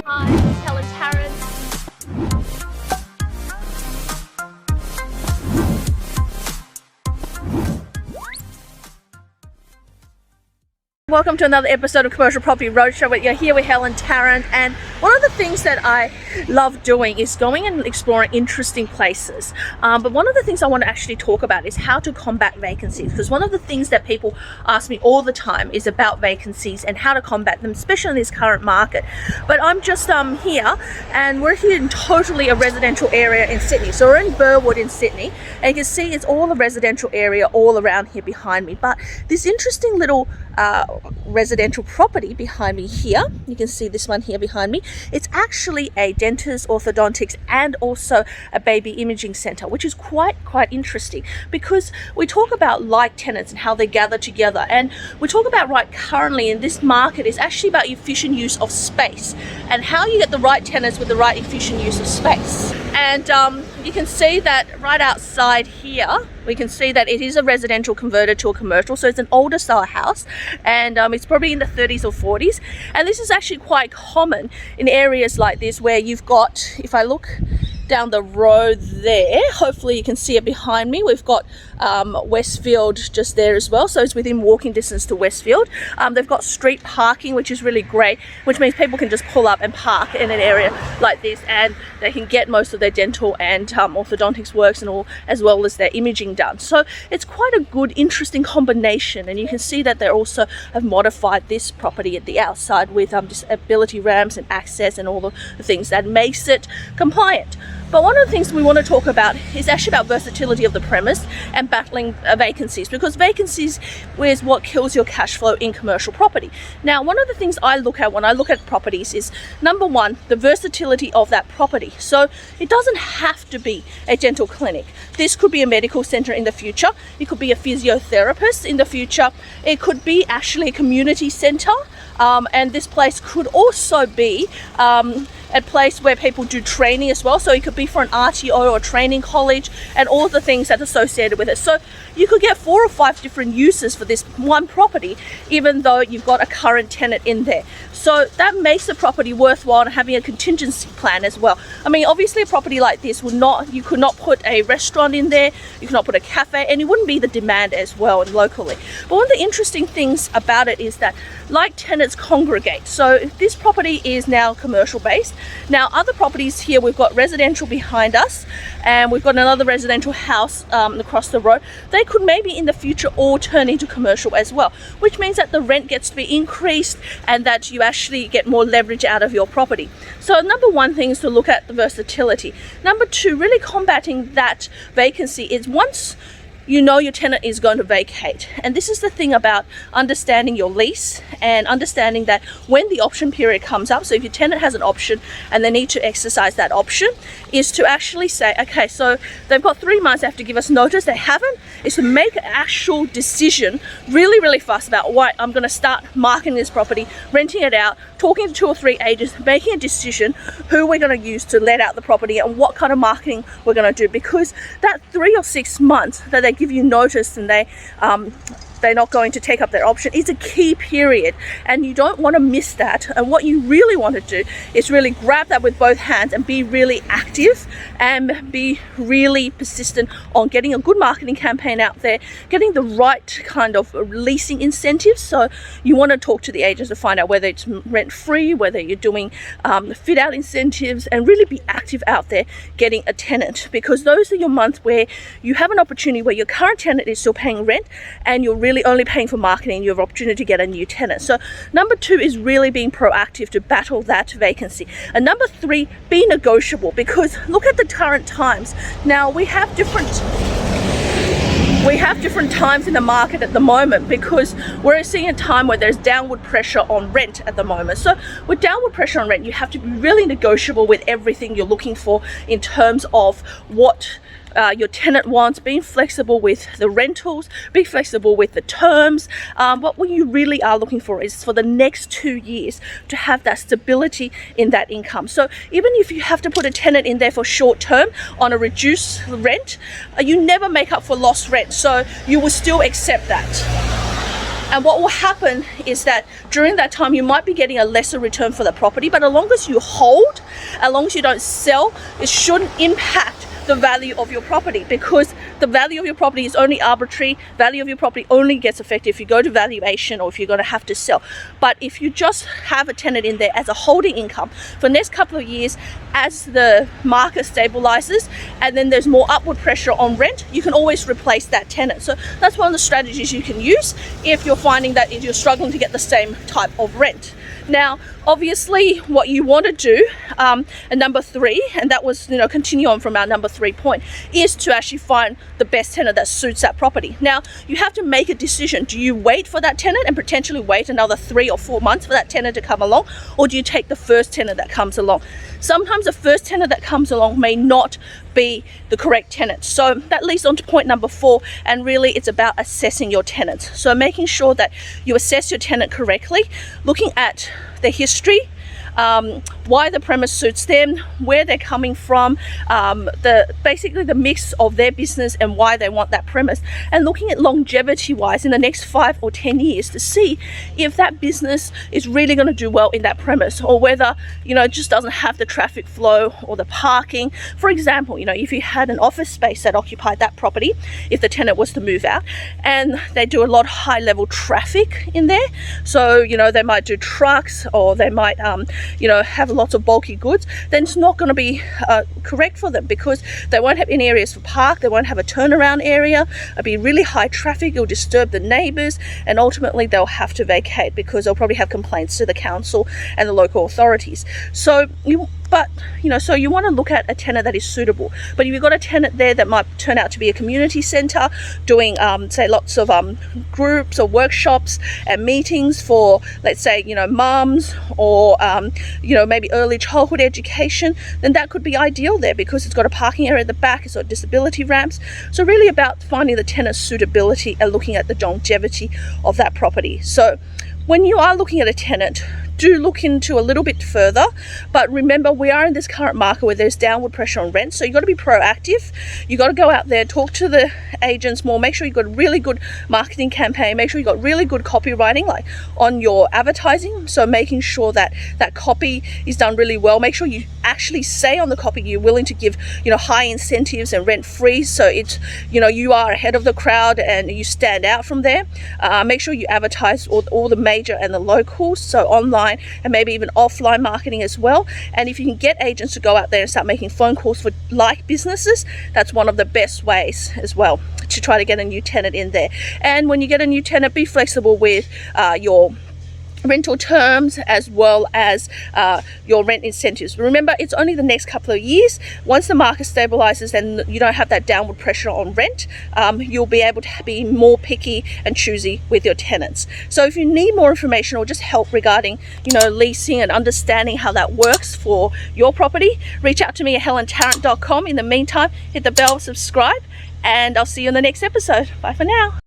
Hi, it's Helen Tarrant. Welcome to another episode of Commercial Property Roadshow. We're here with Helen Tarrant, and one of the things that I love doing is going and exploring interesting places. But one of the things I want to actually talk about is how to combat vacancies, because one of the things that people ask me all the time is about vacancies and how to combat them, especially in this current market. But I'm just here, and we're here in totally a residential area in Sydney. So we're in Burwood in Sydney, and you can see it's all a residential area all around here behind me. But this interesting little residential property behind me here, you can see this one here behind me, it's actually a dentist, orthodontics, and also a baby imaging center, which is quite interesting, because we talk about like tenants and how they gather together, and we talk about right currently in this market is actually about efficient use of space and how you get the right tenants with the right efficient use of space. And you can see that right outside here, we can see that it is a residential converted to a commercial, so it's an older style house, and it's probably in the 30s or 40s. And this is actually quite common in areas like this, where you've got, if I look down the road there, hopefully you can see it behind me, we've got Westfield just there as well, so it's within walking distance to Westfield. They've got street parking, which is really great, which means people can just pull up and park in an area like this, and they can get most of their dental and orthodontics works and all, as well as their imaging done. So it's quite a good, interesting combination, and you can see that they also have modified this property at the outside with disability ramps and access and all the things that makes it compliant. But one of the things we want to talk about is actually about versatility of the premise and battling vacancies, because vacancies is what kills your cash flow in commercial property. Now, one of the things I look at when I look at properties is, number one, the versatility of that property. So it doesn't have to be a dental clinic. This could be a medical center in the future. It could be a physiotherapist in the future. It could be actually a community center. And this place could also be a place where people do training as well. So it could be for an RTO or a training college and all the things that are associated with it. So you could get 4 or 5 different uses for this one property, even though you've got a current tenant in there. So that makes the property worthwhile, and having a contingency plan as well. I mean, obviously a property like this would not, you could not put a restaurant in there, you could not put a cafe, and it wouldn't be the demand as well and locally. But one of the interesting things about it is that like tenants congregate. So this property is now commercial based. Now other properties here, we've got residential behind us, and we've got another residential house across the road. They could maybe in the future all turn into commercial as well, which means that the rent gets to be increased and that you actually get more leverage out of your property. So number one thing is to look at the versatility. Number two, really combating that vacancy is once you know your tenant is going to vacate. And this is the thing about understanding your lease and understanding that when the option period comes up, so if your tenant has an option and they need to exercise that option, is to actually say, okay, so they've got 3 months, they have to give us notice, they haven't, is to make an actual decision really fast about, right, I'm going to start marketing this property, renting it out, talking to 2 or 3 agents, making a decision who we're going to use to let out the property and what kind of marketing we're going to do, because that 3 or 6 months that they give you notice and they're not going to take up their option is a key period, and you don't want to miss that. And what you really want to do is really grab that with both hands and be really active and be really persistent on getting a good marketing campaign out there, getting the right kind of leasing incentives. So you want to talk to the agents to find out whether it's rent free, whether you're doing fit out incentives, and really be active out there getting a tenant, because those are your months where you have an opportunity where your current tenant is still paying rent and you're really only paying for marketing. You have opportunity to get a new tenant. So number 2 is really being proactive to battle that vacancy. And number 3, be negotiable, because look at the current times. Now we have different times in the market at the moment, because we're seeing a time where there's downward pressure on rent at the moment. So with downward pressure on rent, you have to be really negotiable with everything you're looking for in terms of what your tenant wants, being flexible with the rentals, be flexible with the terms. But what you really are looking for is for the next 2 years to have that stability in that income. So even if you have to put a tenant in there for short term on a reduced rent, you never make up for lost rent, so you will still accept that. And what will happen is that during that time you might be getting a lesser return for the property, but as long as you hold, as long as you don't sell, it shouldn't impact the value of your property, because the value of your property is only arbitrary. Value of your property only gets affected if you go to valuation or if you're going to have to sell. But if you just have a tenant in there as a holding income for the next couple of years, as the market stabilizes and then there's more upward pressure on rent, you can always replace that tenant. So that's one of the strategies you can use if you're finding that you're struggling to get the same type of rent. Now, obviously, what you want to do, and number 3, and that was, continue on from our number 3 point, is to actually find the best tenant that suits that property. Now, you have to make a decision. Do you wait for that tenant and potentially wait another 3 or 4 months for that tenant to come along, or do you take the first tenant that comes along? Sometimes the first tenant that comes along may not be the correct tenant. So that leads on to point number 4, and really it's about assessing your tenants. So making sure that you assess your tenant correctly, looking at their history, why the premise suits them, where they're coming from, basically the mix of their business and why they want that premise, and looking at longevity wise in the next 5 or 10 years to see if that business is really going to do well in that premise, or whether it just doesn't have the traffic flow or the parking. For example, if you had an office space that occupied that property, if the tenant was to move out and they do a lot of high level traffic in there, so they might do trucks, or they might have lots of bulky goods, then it's not going to be correct for them, because they won't have any areas for park, they won't have a turnaround area, it'll be really high traffic, it'll disturb the neighbors, and ultimately they'll have to vacate because they'll probably have complaints to the council and the local authorities. So you want to look at a tenant that is suitable. But if you've got a tenant there that might turn out to be a community center doing say lots of groups or workshops and meetings for, let's say, mums, or maybe early childhood education, then that could be ideal there, because it's got a parking area at the back, it's got disability ramps. So really about finding the tenant's suitability and looking at the longevity of that property. So when you are looking at a tenant, do look into a little bit further, but remember, we are in this current market where there's downward pressure on rent, so you've got to be proactive. You've got to go out there, talk to the agents more, make sure you've got a really good marketing campaign, make sure you've got really good copywriting, like on your advertising, so making sure that that copy is done really well. Make sure you actually say on the copy you're willing to give high incentives and rent free, so it's you are ahead of the crowd and you stand out from there. Make sure you advertise all the major and the locals, so online and maybe even offline marketing as well. And if you can get agents to go out there and start making phone calls for like businesses, that's one of the best ways as well to try to get a new tenant in there. And when you get a new tenant, be flexible with your rental terms as well as your rent incentives. Remember, it's only the next couple of years. Once the market stabilizes and you don't have that downward pressure on rent, you'll be able to be more picky and choosy with your tenants. So if you need more information or just help regarding leasing and understanding how that works for your property, reach out to me at helentarrant.com. In the meantime, hit the bell, subscribe, and I'll see you in the next episode. Bye for now.